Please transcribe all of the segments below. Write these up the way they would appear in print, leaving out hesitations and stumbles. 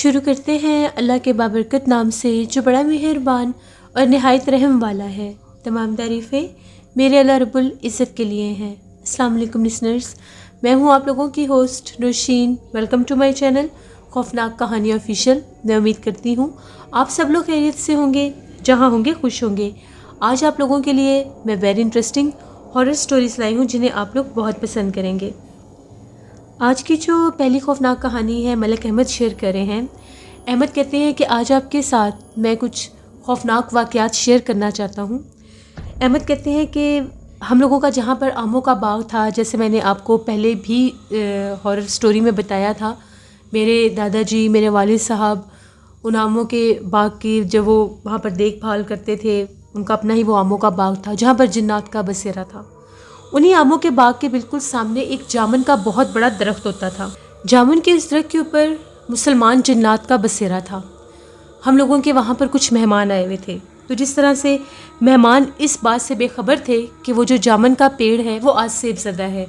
شروع کرتے ہیں اللہ کے بابرکت نام سے جو بڑا مہربان اور نہایت رحم والا ہے۔ تمام تعریفیں میرے اللہ رب العزت کے لیے ہیں۔ السلام علیکم لسنرز، میں ہوں آپ لوگوں کی host Nausheen. Welcome to my channel خوفناک کہانی آفیشیل۔ میں امید کرتی ہوں آپ سب لوگ خیریت سے ہوں گے، جہاں ہوں گے خوش ہوں گے۔ آج آپ لوگوں کے لیے میں ویری انٹرسٹنگ ہارر سٹوریز لائی ہوں جنہیں آپ لوگ بہت پسند کریں گے۔ آج کی جو پہلی خوفناک کہانی ہے ملک احمد شیئر کر رہے ہیں۔ احمد کہتے ہیں کہ آج آپ کے ساتھ میں کچھ خوفناک واقعات شیئر کرنا چاہتا ہوں۔ احمد کہتے ہیں کہ ہم لوگوں کا جہاں پر آموں کا باغ تھا، جیسے میں نے آپ کو پہلے بھی ہارر سٹوری میں بتایا تھا، میرے دادا جی، میرے والد صاحب ان آموں کے باغ کی جب وہ وہاں پر دیکھ بھال کرتے تھے، ان کا اپنا ہی وہ آموں کا باغ تھا جہاں پر جنات کا بسیرا تھا۔ انہی آموں کے باغ کے بالکل سامنے ایک جامن کا بہت بڑا درخت ہوتا تھا۔ جامن کے اس درخت کے اوپر مسلمان جنات کا بسیرا تھا۔ ہم لوگوں کے وہاں پر کچھ مہمان آئے ہوئے تھے، تو جس طرح سے مہمان اس بات سے بے خبر تھے کہ وہ جو جامن کا پیڑ ہے وہ آج سیب زدہ ہے،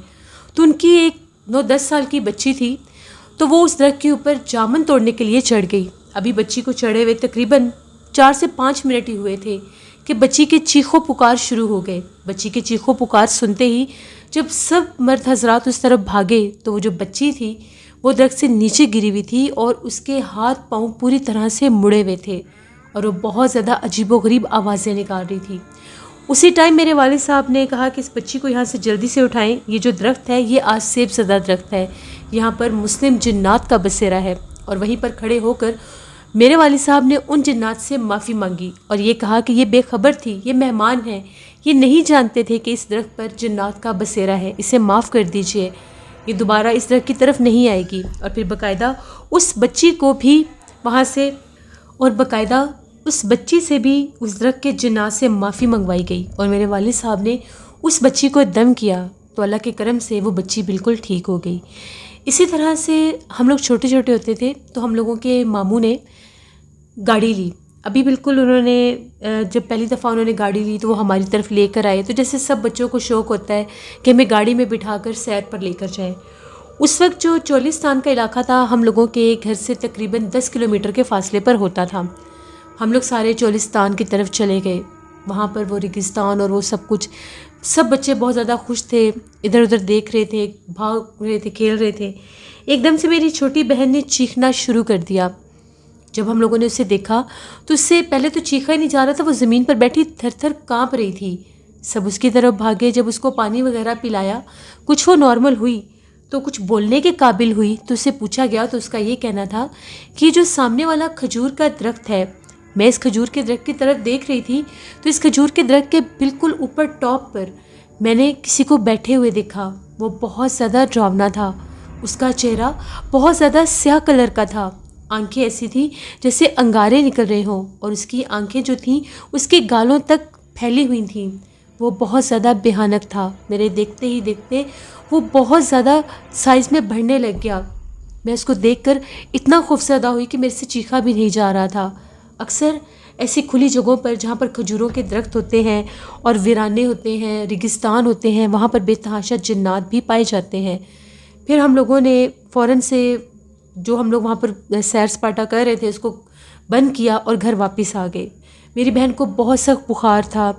تو ان کی ایک 9-10 سال کی بچی تھی، تو وہ اس درخت کے اوپر جامن توڑنے کے لیے چڑھ گئی۔ ابھی بچی کو چڑھے ہوئے تقریباً 4 سے 5 منٹ ہی ہوئے تھے کہ بچی کے چیخو پکار شروع ہو گئے۔ بچی کے چیخو پکار سنتے ہی جب سب مرد حضرات اس طرف بھاگے تو وہ جو بچی تھی وہ درخت سے نیچے گری ہوئی تھی اور اس کے ہاتھ پاؤں پوری طرح سے مڑے ہوئے تھے اور وہ بہت زیادہ عجیب و غریب آوازیں نکال رہی تھی۔ اسی ٹائم میرے والد صاحب نے کہا کہ اس بچی کو یہاں سے جلدی سے اٹھائیں، یہ جو درخت ہے یہ آج سیب زدہ درخت ہے، یہاں پر مسلم جنات کا بسیرا ہے۔ اور وہیں پر کھڑے ہو کر میرے والد صاحب نے ان جنات سے معافی مانگی اور یہ کہا کہ یہ بے خبر تھی، یہ مہمان ہیں، یہ نہیں جانتے تھے کہ اس درخت پر جنات کا بسیرا ہے، اسے معاف کر دیجئے، یہ دوبارہ اس درخت کی طرف نہیں آئے گی۔ اور پھر باقاعدہ اس بچی کو بھی وہاں سے اور باقاعدہ اس بچی سے بھی اس درخت کے جنات سے معافی منگوائی گئی اور میرے والد صاحب نے اس بچی کو دم کیا تو اللہ کے کرم سے وہ بچی بالکل ٹھیک ہو گئی۔ اسی طرح سے ہم لوگ چھوٹے چھوٹے ہوتے تھے تو ہم لوگوں کے ماموں نے گاڑی لی۔ ابھی بالکل انہوں نے جب پہلی دفعہ انہوں نے گاڑی لی تو وہ ہماری طرف لے کر آئے، تو جیسے سب بچوں کو شوق ہوتا ہے کہ ہمیں گاڑی میں بٹھا کر سیر پر لے کر جائیں۔ اس وقت جو چولستان کا علاقہ تھا ہم لوگوں کے گھر سے تقریباً 10 کلومیٹر کے فاصلے پر ہوتا تھا۔ ہم لوگ سارے چولستان کی طرف چلے گئے، وہاں پر وہ ریگستان اور وہ سب کچھ، سب بچے بہت زیادہ خوش تھے، ادھر ادھر دیکھ رہے تھے، بھاگ رہے تھے، کھیل رہے تھے۔ ایک دم سے میری چھوٹی بہن نے چیخنا شروع کر دیا۔ جب ہم لوگوں نے اسے دیکھا تو اس سے پہلے تو چیخا ہی نہیں جا رہا تھا، وہ زمین پر بیٹھی تھر تھر کانپ رہی تھی۔ سب اس کی طرف بھاگے، جب اس کو پانی وغیرہ پلایا، کچھ وہ نارمل ہوئی تو کچھ بولنے کے قابل ہوئی، تو اسے پوچھا گیا تو اس کا یہ کہنا تھا کہ جو سامنے والا کھجور کا درخت ہے، میں اس کھجور کے درخت کی طرف دیکھ رہی تھی تو اس کھجور کے درخت کے بالکل اوپر ٹاپ پر میں نے کسی کو بیٹھے ہوئے دیکھا۔ وہ بہت زیادہ ڈراؤنا تھا، اس کا چہرہ بہت زیادہ سیاہ کلر کا تھا، آنکھیں ایسی تھیں جیسے انگارے نکل رہے ہوں اور اس کی آنکھیں جو تھیں اس کے گالوں تک پھیلی ہوئی تھیں۔ وہ بہت زیادہ بھیانک تھا۔ میرے دیکھتے ہی دیکھتے وہ بہت زیادہ سائز میں بڑھنے لگ گیا۔ میں اس کو دیکھ کر اتنا خوفزدہ ہوئی کہ میرے سے چیخا بھی نہیں جا رہا تھا۔ اکثر ایسی کھلی جگہوں پر جہاں پر کھجوروں کے درخت ہوتے ہیں اور ویرانے ہوتے ہیں، ریگستان ہوتے ہیں، وہاں پر بے تحاشا جنات بھی پائے جاتے ہیں۔ پھر ہم لوگوں نے فوراً سے جو ہم لوگ وہاں پر سیر سپاٹا کر رہے تھے اس کو بند کیا اور گھر واپس آ گئے۔ میری بہن کو بہت سخت بخار تھا،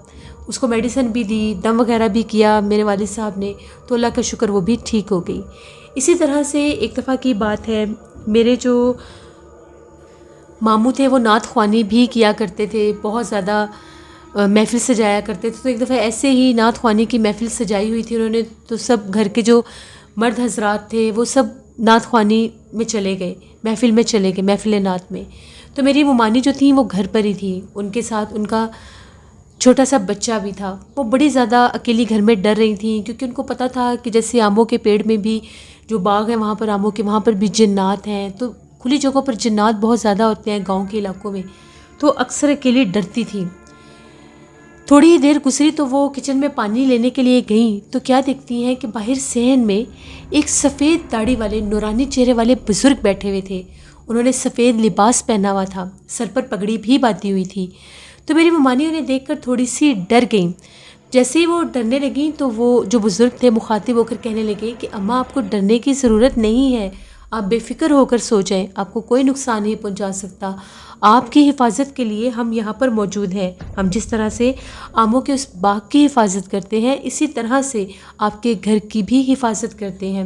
اس کو میڈیسن بھی دی، دم وغیرہ بھی کیا میرے والد صاحب نے، تو اللہ کا شکر وہ بھی ٹھیک ہو گئی۔ اسی طرح سے ایک دفعہ کی بات ہے، میرے جو ماموں تھے وہ نعت خوانی بھی کیا کرتے تھے، بہت زیادہ محفل سجایا کرتے تھے۔ تو ایک دفعہ ایسے ہی نعت خوانی کی محفل سجائی ہوئی تھی انہوں نے، تو سب گھر کے جو مرد حضرات تھے وہ سب نعت خوانی میں چلے گئے، محفل میں چلے گئے، محفل نعت میں۔ تو میری ممانی جو تھیں وہ گھر پر ہی تھیں، ان کے ساتھ ان کا چھوٹا سا بچہ بھی تھا۔ وہ بڑی زیادہ اکیلی گھر میں ڈر رہی تھیں کیونکہ ان کو پتہ تھا کہ جیسے آموں کے پیڑ میں بھی جو باغ ہے وہاں پر آموں کے، وہاں پر بھی جنات ہیں، تو کھلی جگہوں پر جنات بہت زیادہ ہوتے ہیں گاؤں کے علاقوں میں، تو اکثر اکیلی ڈرتی تھیں۔ تھوڑی ہی دیر گزری تو وہ کچن میں پانی لینے کے لیے گئیں تو کیا دیکھتی ہیں کہ باہر صحن میں ایک سفید داڑھی والے نورانی چہرے والے بزرگ بیٹھے ہوئے تھے۔ انہوں نے سفید لباس پہنا ہوا تھا، سر پر پگڑی بھی باندھی ہوئی تھی۔ تو میری ممانی انہیں دیکھ کر تھوڑی سی ڈر گئیں۔ جیسے ہی وہ ڈرنے لگیں تو وہ جو بزرگ تھے مخاطب ہو کر کہنے لگے کہ اماں آپ کو ڈرنے کی ضرورت نہیں ہے، آپ بے فکر ہو کر سو جائیں، آپ کو کوئی نقصان نہیں پہنچا سکتا۔ آپ کی حفاظت کے لیے ہم یہاں پر موجود ہیں۔ ہم جس طرح سے آموں کے اس باغ کی حفاظت کرتے ہیں، اسی طرح سے آپ کے گھر کی بھی حفاظت کرتے ہیں۔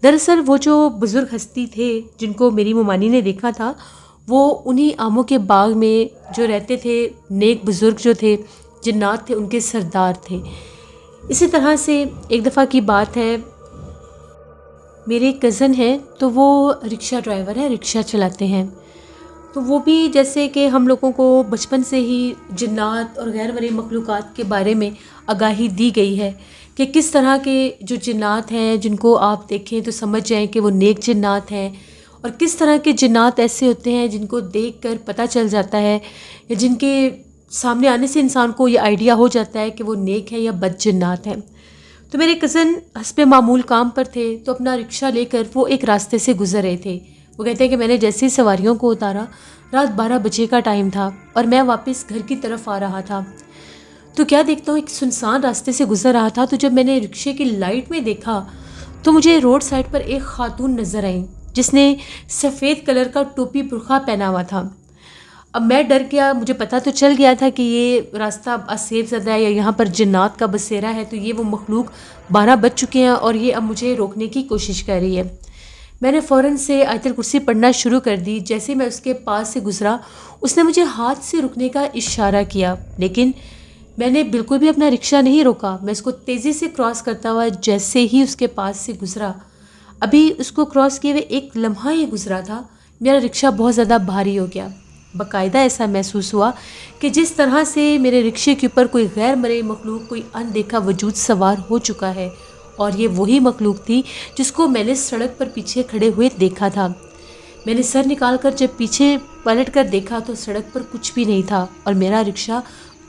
دراصل وہ جو بزرگ ہستی تھے جن کو میری ممانی نے دیکھا تھا، وہ انہی آموں کے باغ میں جو رہتے تھے، نیک بزرگ جو تھے، جنات تھے، ان کے سردار تھے۔ اسی طرح سے ایک دفعہ کی بات ہے، میرے کزن ہیں تو وہ رکشہ ڈرائیور ہے، رکشہ چلاتے ہیں۔ تو وہ بھی جیسے کہ ہم لوگوں کو بچپن سے ہی جنات اور غیر مرئی مخلوقات کے بارے میں آگاہی دی گئی ہے کہ کس طرح کے جو جنات ہیں جن کو آپ دیکھیں تو سمجھ جائیں کہ وہ نیک جنات ہیں، اور کس طرح کے جنات ایسے ہوتے ہیں جن کو دیکھ کر پتہ چل جاتا ہے یا جن کے سامنے آنے سے انسان کو یہ آئیڈیا ہو جاتا ہے کہ وہ نیک ہیں یا بد جنات ہیں۔ تو میرے کزن حسب معمول کام پر تھے، تو اپنا رکشہ لے کر وہ ایک راستے سے گزر رہے تھے۔ وہ کہتے ہیں کہ میں نے جیسے ہی سواریوں کو اتارا، رات 12 بجے کا ٹائم تھا اور میں واپس گھر کی طرف آ رہا تھا، تو کیا دیکھتا ہوں ایک سنسان راستے سے گزر رہا تھا۔ تو جب میں نے رکشے کی لائٹ میں دیکھا تو مجھے روڈ سائڈ پر ایک خاتون نظر آئی جس نے سفید کلر کا ٹوپی برقع پہنا ہوا تھا۔ اب میں ڈر گیا، مجھے پتہ تو چل گیا تھا کہ یہ راستہ اسیف زدہ ہے یا یہاں پر جنات کا بسیرا ہے، تو یہ وہ مخلوق 12 بج چکے ہیں اور یہ اب مجھے روکنے کی کوشش کر رہی ہے۔ میں نے فوراً سے آیت الکرسی پڑھنا شروع کر دی۔ جیسے ہی میں اس کے پاس سے گزرا، اس نے مجھے ہاتھ سے رکنے کا اشارہ کیا، لیکن میں نے بالکل بھی اپنا رکشہ نہیں روکا۔ میں اس کو تیزی سے کراس کرتا ہوا جیسے ہی اس کے پاس سے گزرا، ابھی اس کو کراس کیے ہوئے ایک لمحہ ہی گزرا تھا، میرا رکشہ بہت زیادہ بھاری ہو گیا۔ باقاعدہ ایسا محسوس ہوا کہ جس طرح سے میرے رکشے کے اوپر کوئی غیر مرئی مخلوق، کوئی اندیکھا وجود سوار ہو چکا ہے، اور یہ وہی مخلوق تھی جس کو میں نے سڑک پر پیچھے کھڑے ہوئے دیکھا تھا۔ میں نے سر نکال کر جب پیچھے پلٹ کر دیکھا تو سڑک پر کچھ بھی نہیں تھا اور میرا رکشہ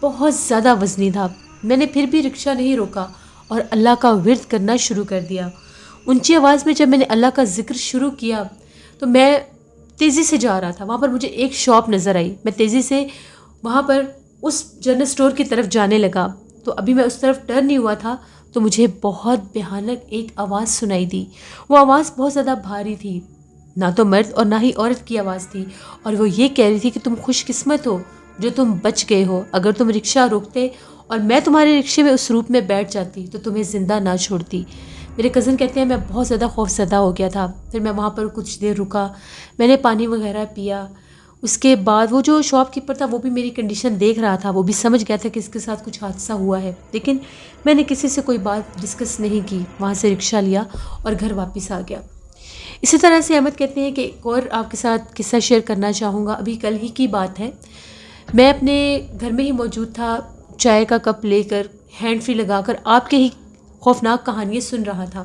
بہت زیادہ وزنی تھا۔ میں نے پھر بھی رکشہ نہیں روکا اور اللہ کا ورد کرنا شروع کر دیا۔ اونچی آواز میں جب میں نے اللہ کا ذکر شروع کیا تو میں تیزی سے جا رہا تھا۔ وہاں پر مجھے ایک شاپ نظر آئی، میں تیزی سے وہاں پر اس جنرل اسٹور کی طرف جانے لگا۔ تو ابھی میں اس طرف ٹرن نہیں ہوا تھا تو مجھے بہت بھیانک ایک آواز سنائی دی۔ وہ آواز بہت زیادہ بھاری تھی، نہ تو مرد اور نہ ہی عورت کی آواز تھی، اور وہ یہ کہہ رہی تھی کہ تم خوش قسمت ہو جو تم بچ گئے ہو، اگر تم رکشہ روکتے اور میں تمہارے رکشے میں اس روپ میں بیٹھ جاتی تو تمہیں زندہ نہ چھوڑتی۔ میرے کزن کہتے ہیں میں بہت زیادہ خوف زدہ ہو گیا تھا۔ پھر میں وہاں پر کچھ دیر رکا، میں نے پانی وغیرہ پیا۔ اس کے بعد وہ جو شاپ کیپر تھا وہ بھی میری کنڈیشن دیکھ رہا تھا، وہ بھی سمجھ گیا تھا کہ اس کے ساتھ کچھ حادثہ ہوا ہے، لیکن میں نے کسی سے کوئی بات ڈسکس نہیں کی، وہاں سے رکشہ لیا اور گھر واپس آ گیا۔ اسی طرح سے احمد کہتے ہیں کہ ایک اور آپ کے ساتھ قصہ شیئر کرنا چاہوں گا، ابھی کل ہی کی بات ہے۔ میں اپنے گھر میں ہی موجود تھا، چائے کا کپ لے کر ہینڈ فری لگا کر آپ کے ہی خوفناک کہانیاں سن رہا تھا۔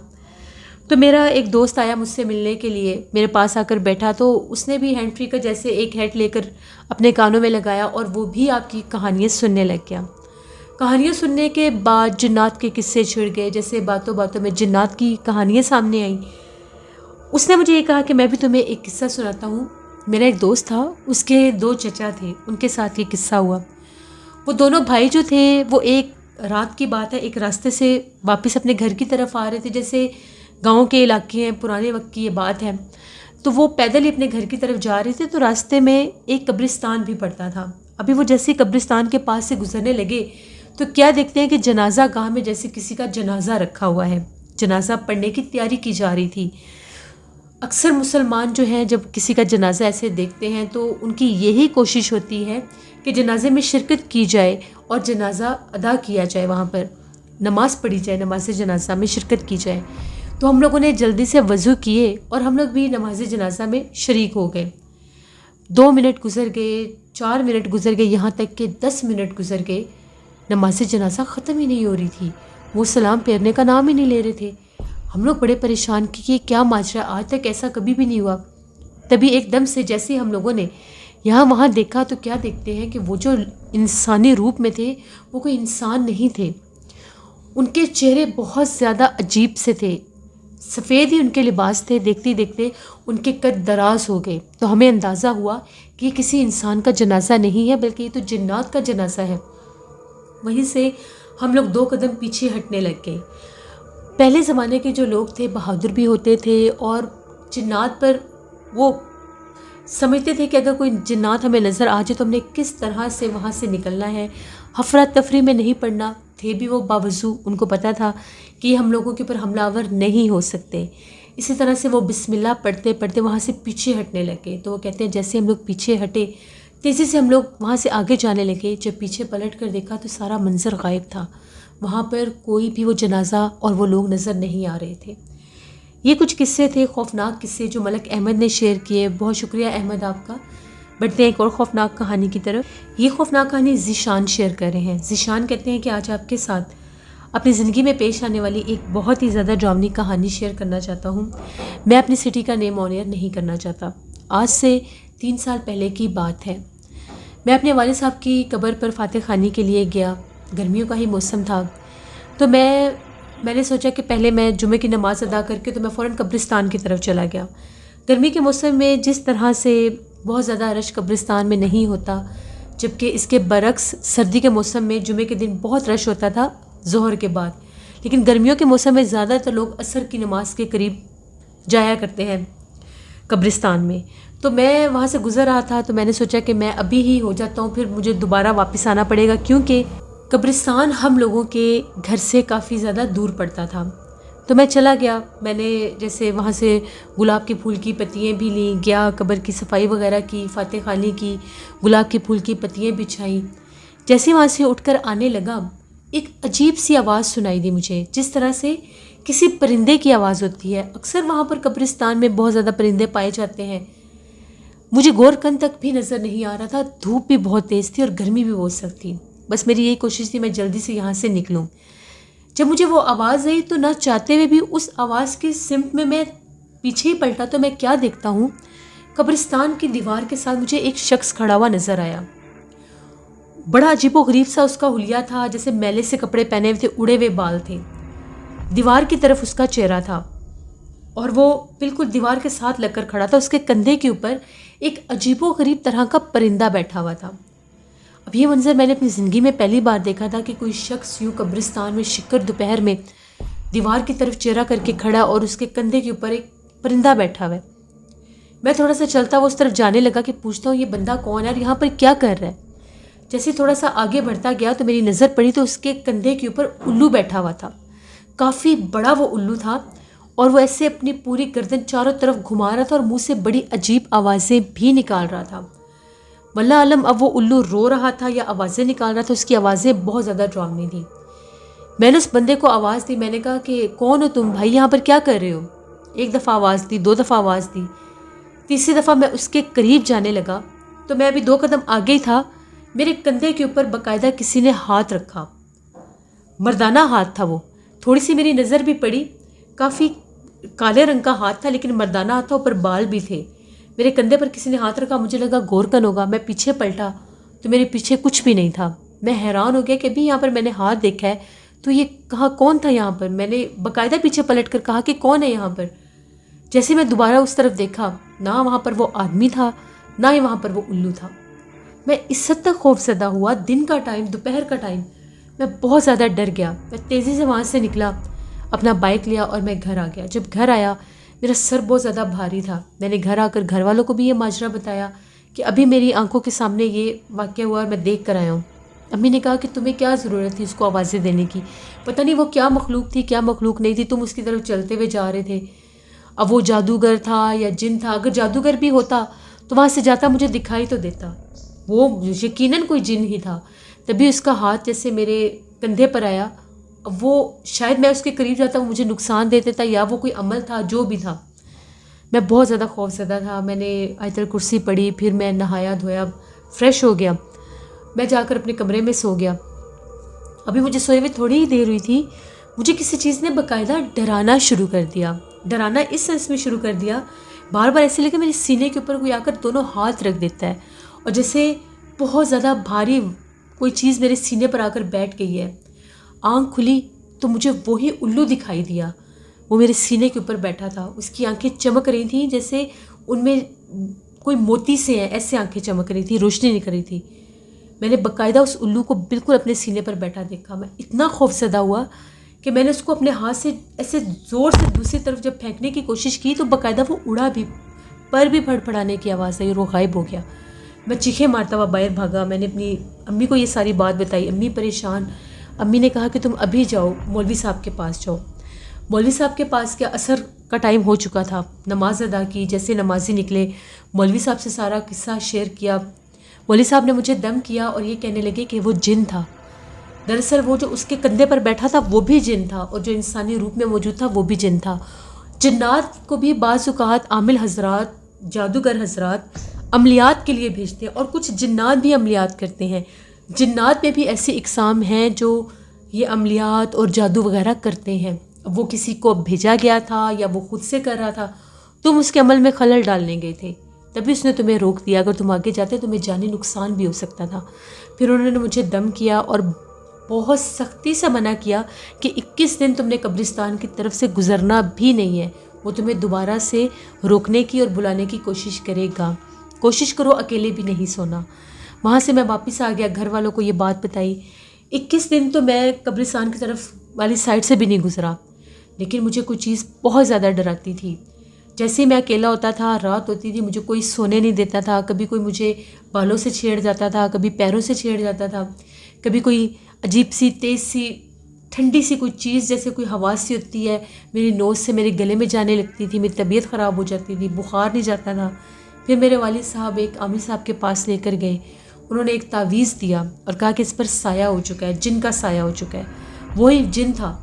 تو میرا ایک دوست آیا مجھ سے ملنے کے لیے، میرے پاس آ کر بیٹھا، تو اس نے بھی ہینڈ فری کا جیسے ایک ہیڈ لے کر اپنے کانوں میں لگایا اور وہ بھی آپ کی کہانیاں سننے لگ گیا۔ کہانیاں سننے کے بعد جنات کے قصے چھڑ گئے، جیسے باتوں باتوں میں جنات کی کہانیاں سامنے آئیں۔ اس نے مجھے یہ کہا کہ میں بھی تمہیں ایک قصہ سناتا ہوں۔ میرا ایک دوست تھا، اس کے 2 چچا تھے، ان کے ساتھ یہ قصہ ہوا۔ وہ دونوں بھائی جو تھے وہ ایک رات کی بات ہے، ایک راستے سے واپس اپنے گھر کی طرف آ رہے تھے، جیسے گاؤں کے علاقے ہیں، پرانے وقت کی یہ بات ہے۔ تو وہ پیدل ہی اپنے گھر کی طرف جا رہے تھے، تو راستے میں ایک قبرستان بھی پڑتا تھا۔ ابھی وہ جیسے قبرستان کے پاس سے گزرنے لگے تو کیا دیکھتے ہیں کہ جنازہ گاہ میں جیسے کسی کا جنازہ رکھا ہوا ہے، جنازہ پڑھنے کی تیاری کی جا رہی تھی۔ اکثر مسلمان جو ہیں جب کسی کا جنازہ ایسے دیکھتے ہیں تو ان کی یہی کوشش ہوتی ہے کہ جنازے میں شرکت کی جائے اور جنازہ ادا کیا جائے، وہاں پر نماز پڑھی جائے، نماز جنازہ میں شرکت کی جائے۔ تو ہم لوگوں نے جلدی سے وضو کیے اور ہم لوگ بھی نماز جنازہ میں شریک ہو گئے۔ 2 منٹ گزر گئے، 4 منٹ گزر گئے، یہاں تک کہ 10 منٹ گزر گئے، نماز جنازہ ختم ہی نہیں ہو رہی تھی، وہ سلام پھیرنے کا نام ہی نہیں لے رہے تھے۔ ہم لوگ بڑے پریشان کہ یہ کیا ماجرا، آج تک ایسا کبھی بھی نہیں ہوا۔ تبھی ایک دم سے جیسے ہم لوگوں نے یہاں وہاں دیکھا تو کیا دیکھتے ہیں کہ وہ جو انسانی روپ میں تھے وہ کوئی انسان نہیں تھے، ان کے چہرے بہت زیادہ عجیب سے تھے، سفید ہی ان کے لباس تھے۔ دیکھتے دیکھتے ان کے قد دراز ہو گئے، تو ہمیں اندازہ ہوا کہ یہ کسی انسان کا جنازہ نہیں ہے بلکہ یہ تو جنات کا جنازہ ہے۔ وہیں سے ہم لوگ 2 قدم پیچھے ہٹنے لگ گئے۔ پہلے زمانے کے جو لوگ تھے بہادر بھی ہوتے تھے اور جنات پر وہ سمجھتے تھے کہ اگر کوئی جنات ہمیں نظر آ جائے تو ہم نے کس طرح سے وہاں سے نکلنا ہے، افراتفری میں نہیں پڑنا تھے بھی وہ باوضو، ان کو پتہ تھا کہ یہ ہم لوگوں کے اوپر حملہ آور نہیں ہو سکتے۔ اسی طرح سے وہ بسم اللہ پڑھتے پڑھتے وہاں سے پیچھے ہٹنے لگے، تو وہ کہتے ہیں جیسے ہم لوگ پیچھے ہٹے تیزی سے ہم لوگ وہاں سے آگے جانے لگے، جب پیچھے پلٹ کر دیکھا تو سارا منظر غائب تھا، وہاں پر کوئی بھی وہ جنازہ اور وہ لوگ نظر نہیں آ رہے تھے۔ یہ کچھ قصے تھے، خوفناک قصے جو ملک احمد نے شیئر کیے، بہت شکریہ احمد آپ کا۔ بڑھتے ہیں ایک اور خوفناک کہانی کی طرف۔ یہ خوفناک کہانی ذیشان شیئر کر رہے ہیں۔ ذیشان کہتے ہیں کہ آج آپ کے ساتھ اپنی زندگی میں پیش آنے والی ایک بہت ہی زیادہ ڈراؤنی کہانی شیئر کرنا چاہتا ہوں۔ میں اپنی سٹی کا نیم آن ایئر نہیں کرنا چاہتا۔ آج سے 3 سال پہلے کی بات ہے، میں اپنے والد صاحب کی قبر پر فاتح خوانی کے لیے گیا، گرمیوں کا ہی موسم تھا، تو میں نے سوچا کہ پہلے میں جمعے کی نماز ادا کر کے تو میں فوراً قبرستان کی طرف چلا گیا۔ گرمی کے موسم میں جس طرح سے بہت زیادہ رش قبرستان میں نہیں ہوتا، جبکہ اس کے برعکس سردی کے موسم میں جمعے کے دن بہت رش ہوتا تھا ظہر کے بعد، لیکن گرمیوں کے موسم میں زیادہ تر لوگ عصر کی نماز کے قریب جایا کرتے ہیں قبرستان میں۔ تو میں وہاں سے گزر رہا تھا تو میں نے سوچا کہ میں ابھی ہی ہو جاتا ہوں، پھر مجھے دوبارہ واپس آنا پڑے گا، کیونکہ قبرستان ہم لوگوں کے گھر سے کافی زیادہ دور پڑتا تھا۔ تو میں چلا گیا، میں نے جیسے وہاں سے گلاب کے پھول کی پتیاں بھی لیں، گیا قبر کی صفائی وغیرہ کی، فاتح خوانی کی، گلاب کے پھول کی پتیاں بچھائیں۔ جیسے وہاں سے اٹھ کر آنے لگا، ایک عجیب سی آواز سنائی دی مجھے، جس طرح سے کسی پرندے کی آواز ہوتی ہے۔ اکثر وہاں پر قبرستان میں بہت زیادہ پرندے پائے جاتے ہیں، مجھے غور کن تک بھی نظر نہیں آ رہا تھا، دھوپ بھی بہت تیز تھی اور گرمی بھی بہت سخت تھی، بس میری یہی کوشش تھی میں جلدی سے یہاں سے نکلوں۔ جب مجھے وہ آواز آئی تو نہ چاہتے ہوئے بھی اس آواز کی سمت میں پیچھے ہی پلٹا تو میں کیا دیکھتا ہوں، قبرستان کی دیوار کے ساتھ مجھے ایک شخص کھڑا ہوا نظر آیا۔ بڑا عجیب و غریب سا اس کا حلیہ تھا، جیسے میلے سے کپڑے پہنے ہوئے تھے، اڑے ہوئے بال تھے، دیوار کی طرف اس کا چہرہ تھا اور وہ بالکل دیوار کے ساتھ لگ کر کھڑا تھا۔ اس کے کندھے کے اوپر ایک عجیب و غریب طرح کا پرندہ بیٹھا ہوا تھا۔ اب یہ منظر میں نے اپنی زندگی میں پہلی بار دیکھا تھا کہ کوئی شخص یوں قبرستان میں شکر دوپہر میں دیوار کی طرف چہرہ کر کے کھڑا اور اس کے کندھے کے اوپر ایک پرندہ بیٹھا ہوا ہے۔ میں تھوڑا سا چلتا ہوا اس طرف جانے لگا کہ پوچھتا ہوں یہ بندہ کون ہے اور یہاں پر کیا کر رہا ہے۔ جیسے تھوڑا سا آگے بڑھتا گیا تو میری نظر پڑی تو اس کے کندھے کے اوپر الو بیٹھا ہوا تھا، کافی بڑا وہ الو تھا، اور وہ ایسے اپنی پوری گردن چاروں طرف گھما رہا تھا اور منہ سے بڑی عجیب آوازیں بھی نکال رہا تھا۔ واللہ عالم اب وہ الو رو رہا تھا یا آوازیں نکال رہا تھا، اس کی آوازیں بہت زیادہ ڈراؤنی تھیں۔ میں نے اس بندے کو آواز دی، میں نے کہا کہ کون ہو تم بھائی، یہاں پر کیا کر رہے ہو؟ 1 دفعہ آواز دی، 2 دفعہ آواز دی، تیسری دفعہ میں اس کے قریب جانے لگا تو میں ابھی 2 قدم آگے ہی تھا، میرے کندھے کے اوپر باقاعدہ کسی نے ہاتھ رکھا، مردانہ ہاتھ تھا وہ، تھوڑی سی میری نظر بھی پڑی، کافی کالے رنگ کا ہاتھ تھا لیکن مردانہ ہاتھ تھا، اوپر بال بھی تھے۔ میرے کندھے پر کسی نے ہاتھ رکھا، مجھے لگا گورکن ہوگا، میں پیچھے پلٹا تو میرے پیچھے کچھ بھی نہیں تھا۔ میں حیران ہو گیا کہ ابھی یہاں پر میں نے ہاتھ دیکھا ہے تو یہ کہاں کون تھا یہاں پر؟ میں نے باقاعدہ پیچھے پلٹ کر کہا کہ کون ہے یہاں پر؟ جیسے میں دوبارہ اس طرف دیکھا، نہ وہاں پر وہ آدمی تھا نہ ہی وہاں پر وہ الو تھا۔ میں اس حد تک خوف زدہ ہوا، دن کا ٹائم، دوپہر کا ٹائم، میں بہت زیادہ ڈر گیا۔ میں تیزی سے وہاں سے نکلا، اپنا بائک لیا اور میں گھر آ گیا۔ جب گھر آیا میرا سر بہت زیادہ بھاری تھا، میں نے گھر آ کر گھر والوں کو بھی یہ ماجرا بتایا کہ ابھی میری آنکھوں کے سامنے یہ واقعہ ہوا اور میں دیکھ کر آیا ہوں۔ امی نے کہا کہ تمہیں کیا ضرورت تھی اس کو آوازیں دینے کی، پتہ نہیں وہ کیا مخلوق تھی کیا مخلوق نہیں تھی، تم اس کی طرف چلتے ہوئے جا رہے تھے۔ اب وہ جادوگر تھا یا جن تھا، اگر جادوگر بھی ہوتا تو وہاں سے جاتا مجھے دکھائی تو دیتا، وہ یقیناً کوئی جن ہی تھا۔ تبھی اس کا ہاتھ جیسے میرے کندھے پر آیا، وہ شاید میں اس کے قریب جاتا وہ مجھے نقصان دے دیتا یا وہ کوئی عمل تھا جو بھی تھا۔ میں بہت زیادہ خوف زدہ تھا، میں نے آیت الکرسی پڑھی، پھر میں نہایا دھویا، فریش ہو گیا، میں جا کر اپنے کمرے میں سو گیا۔ ابھی مجھے سوئے ہوئے تھوڑی ہی دیر ہوئی تھی، مجھے کسی چیز نے باقاعدہ ڈرانا شروع کر دیا، ڈرانا اس سینس میں شروع کر دیا، بار بار ایسے لگا میرے سینے کے اوپر کوئی آ کر دونوں ہاتھ رکھ دیتا ہے اور جیسے بہت زیادہ بھاری کوئی چیز میرے سینے پر آ کر بیٹھ گئی ہے۔ آنکھ کھلی تو مجھے وہی الو دکھائی دیا، وہ میرے سینے کے اوپر بیٹھا تھا، اس کی آنکھیں چمک رہی تھیں جیسے ان میں کوئی موتی سے ہیں، ایسے آنکھیں چمک رہی تھی، روشنی نکل رہی تھی۔ میں نے باقاعدہ اس الو کو بالکل اپنے سینے پر بیٹھا دیکھا، میں اتنا خوف زدہ ہوا کہ میں نے اس کو اپنے ہاتھ سے ایسے زور سے دوسری طرف جب پھینکنے کی کوشش کی تو باقاعدہ وہ اڑا بھی، پر بھی پھڑ پھڑانے کی آواز آئی اور وہ غائب ہو گیا۔ میں چیخیں مارتا ہوا باہر بھاگا، میں نے اپنی امی کو یہ ساری بات بتائی، امی پریشان۔ امی نے کہا کہ تم ابھی جاؤ مولوی صاحب کے پاس جاؤ۔ مولوی صاحب کے پاس کیا، عصر کا ٹائم ہو چکا تھا، نماز ادا کی، جیسے نمازی نکلے مولوی صاحب سے سارا قصہ شیئر کیا۔ مولوی صاحب نے مجھے دم کیا اور یہ کہنے لگے کہ وہ جن تھا، دراصل وہ جو اس کے کندھے پر بیٹھا تھا وہ بھی جن تھا، اور جو انسانی روپ میں موجود تھا وہ بھی جن تھا۔ جنات کو بھی بعض اوقات عامل حضرات، جادوگر حضرات عملیات کے لیے بھیجتے ہیں، اور کچھ جنات بھی عملیات کرتے ہیں۔ جنات میں بھی ایسی اقسام ہیں جو یہ عملیات اور جادو وغیرہ کرتے ہیں۔ وہ کسی کو بھیجا گیا تھا یا وہ خود سے کر رہا تھا، تم اس کے عمل میں خلل ڈالنے گئے تھے، تبھی اس نے تمہیں روک دیا، اگر تم آگے جاتے تمہیں جانی نقصان بھی ہو سکتا تھا۔ پھر انہوں نے مجھے دم کیا اور بہت سختی سے منع کیا کہ 21 دن تم نے قبرستان کی طرف سے گزرنا بھی نہیں ہے، وہ تمہیں دوبارہ سے روکنے کی اور بلانے کی کوشش کرے گا، کوشش کرو اکیلے بھی نہیں سونا۔ وہاں سے میں واپس آ گیا، گھر والوں کو یہ بات بتائی۔ 21 دن تو میں قبرستان کی طرف والی سائڈ سے بھی نہیں گزرا، لیکن مجھے کوئی چیز بہت زیادہ ڈراتی تھی۔ جیسے ہی میں اکیلا ہوتا تھا، رات ہوتی تھی، مجھے کوئی سونے نہیں دیتا تھا، کبھی کوئی مجھے بالوں سے چھیڑ جاتا تھا، کبھی پیروں سے چھیڑ جاتا تھا، کبھی کوئی عجیب سی تیز سی ٹھنڈی سی کوئی چیز جیسے کوئی ہوا سی ہوتی ہے میری نوز سے میرے گلے میں جانے لگتی تھی، میری طبیعت خراب ہو جاتی تھی، بخار نہیں جاتا تھا۔ پھر میرے والد صاحب ایک عامل صاحب کے پاس لے کر گئے، انہوں نے ایک تعویذ دیا اور کہا کہ اس پر سایہ ہو چکا ہے، جن کا سایہ ہو چکا ہے۔ وہی جن تھا،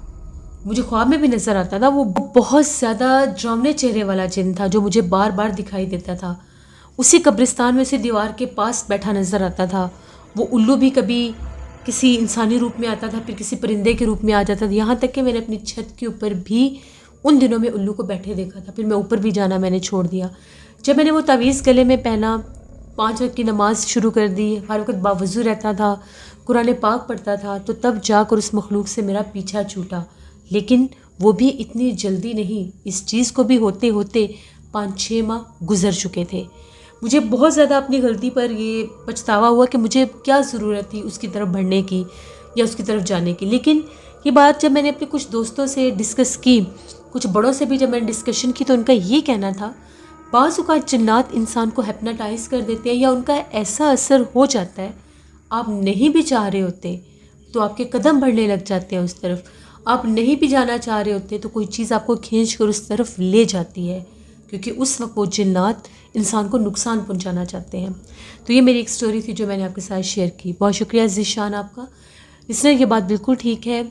مجھے خواب میں بھی نظر آتا تھا، وہ بہت زیادہ ڈراؤنے چہرے والا جن تھا جو مجھے بار بار دکھائی دیتا تھا۔ اسی قبرستان میں اسی دیوار کے پاس بیٹھا نظر آتا تھا۔ وہ الو بھی کبھی کسی انسانی روپ میں آتا تھا، پھر کسی پرندے کے روپ میں آ جاتا تھا، یہاں تک کہ میں نے اپنی چھت کے اوپر بھی ان دنوں میں الو کو بیٹھے دیکھا تھا۔ پھر میں اوپر بھی جانا میں نے چھوڑ دیا۔ جب میں نے وہ تعویذ گلے میں پہنا، 5 وقت کی نماز شروع کر دی، ہر وقت باوضو رہتا تھا، قرآن پاک پڑھتا تھا، تو تب جا کر اس مخلوق سے میرا پیچھا چھوٹا۔ لیکن وہ بھی اتنی جلدی نہیں، اس چیز کو بھی ہوتے ہوتے 5-6 ماہ گزر چکے تھے۔ مجھے بہت زیادہ اپنی غلطی پر یہ پچھتاوا ہوا کہ مجھے کیا ضرورت تھی اس کی طرف بڑھنے کی یا اس کی طرف جانے کی۔ لیکن یہ بات جب میں نے اپنے کچھ دوستوں سے ڈسکس کی، کچھ بڑوں سے بھی جب میں نے ڈسکشن کی، تو ان کا یہ کہنا تھا بعض اوقات جنات انسان کو ہپناٹائز کر دیتے ہیں یا ان کا ایسا اثر ہو جاتا ہے، آپ نہیں بھی چاہ رہے ہوتے تو آپ کے قدم بڑھنے لگ جاتے ہیں اس طرف، آپ نہیں بھی جانا چاہ رہے ہوتے تو کوئی چیز آپ کو کھینچ کر اس طرف لے جاتی ہے، کیونکہ اس وقت وہ جنات انسان کو نقصان پہنچانا چاہتے ہیں۔ تو یہ میری ایک سٹوری تھی جو میں نے آپ کے ساتھ شیئر کی۔ بہت شکریہ عزیز شان آپ کا۔ اس نے یہ بات بالکل ٹھیک ہے،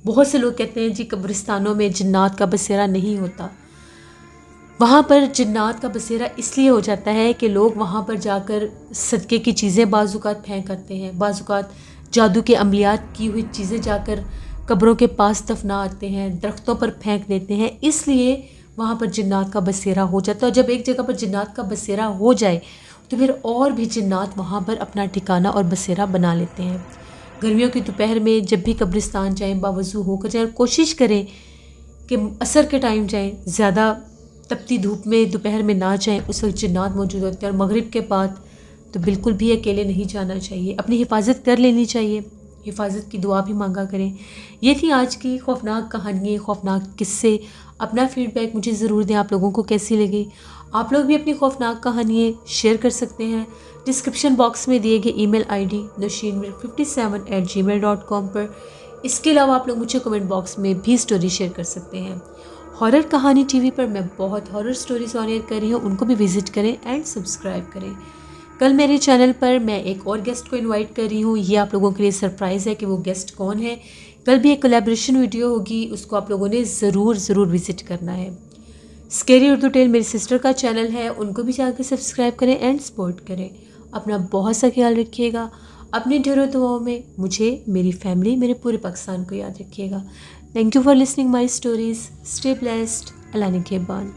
بہت سے لوگ کہتے ہیں جی قبرستانوں میں جنات کا بسیرا نہیں ہوتا۔ وہاں پر جنات کا بسیرا اس لیے ہو جاتا ہے کہ لوگ وہاں پر جا کر صدقے کی چیزیں بعض اوقات پھینک آتے ہیں، بعض اوقات جادو کے عملیات کی ہوئی چیزیں جا کر قبروں کے پاس دفنا آتے ہیں، درختوں پر پھینک دیتے ہیں، اس لیے وہاں پر جنات کا بسیرا ہو جاتا ہے۔ اور جب ایک جگہ پر جنات کا بسیرا ہو جائے تو پھر اور بھی جنات وہاں پر اپنا ٹھکانہ اور بسیرا بنا لیتے ہیں۔ گرمیوں کی دوپہر میں جب بھی قبرستان جائیں باوضو ہو کر جائیں، اور کوشش کریں کہ عصر کے ٹائم جائیں، زیادہ تپتی دھوپ میں دوپہر میں نہ جائیں، اس وقت جنات موجود ہوتے ہیں۔ اور مغرب کے بعد تو بالکل بھی اکیلے نہیں جانا چاہیے، اپنی حفاظت کر لینی چاہیے، حفاظت کی دعا بھی مانگا کریں۔ یہ تھی آج کی خوفناک کہانی، خوفناک قصے۔ اپنا فیڈ بیک مجھے ضرور دیں، آپ لوگوں کو کیسی لگی۔ آپ لوگ بھی اپنی خوفناک کہانیاں شیئر کر سکتے ہیں ڈسکرپشن باکس میں دیے گئے ای میل آئی ڈی noshinmir57@gmail.com پر۔ اس کے علاوہ آپ لوگ مجھے کمنٹ باکس میں بھی سٹوری شیئر کر سکتے ہیں۔ ہارر کہانی ٹی وی پر میں بہت ہارر سٹوریز آن ایئر کر رہی ہوں، ان کو بھی وزٹ کریں اینڈ سبسکرائب کریں۔ کل میرے چینل پر میں ایک اور گیسٹ کو انوائٹ کر رہی ہوں، یہ آپ لوگوں کے لیے سرپرائز ہے کہ وہ گیسٹ کون ہے۔ کل بھی ایک کولیبریشن ویڈیو ہوگی، اس کو آپ لوگوں نے ضرور وزٹ کرنا ہے۔ اسکیری اردو ٹیل میری سسٹر کا چینل ہے، ان کو بھی جا کے سبسکرائب کریں اینڈ سپورٹ کریں۔ اپنا بہت سا خیال رکھیے گا، اپنی ڈھیروں دعاؤں میں مجھے، میری فیملی، میرے پورے پاکستان کو یاد رکھیے گا۔ Thank you for listening my stories. Stay blessed. اللہ نگہبان۔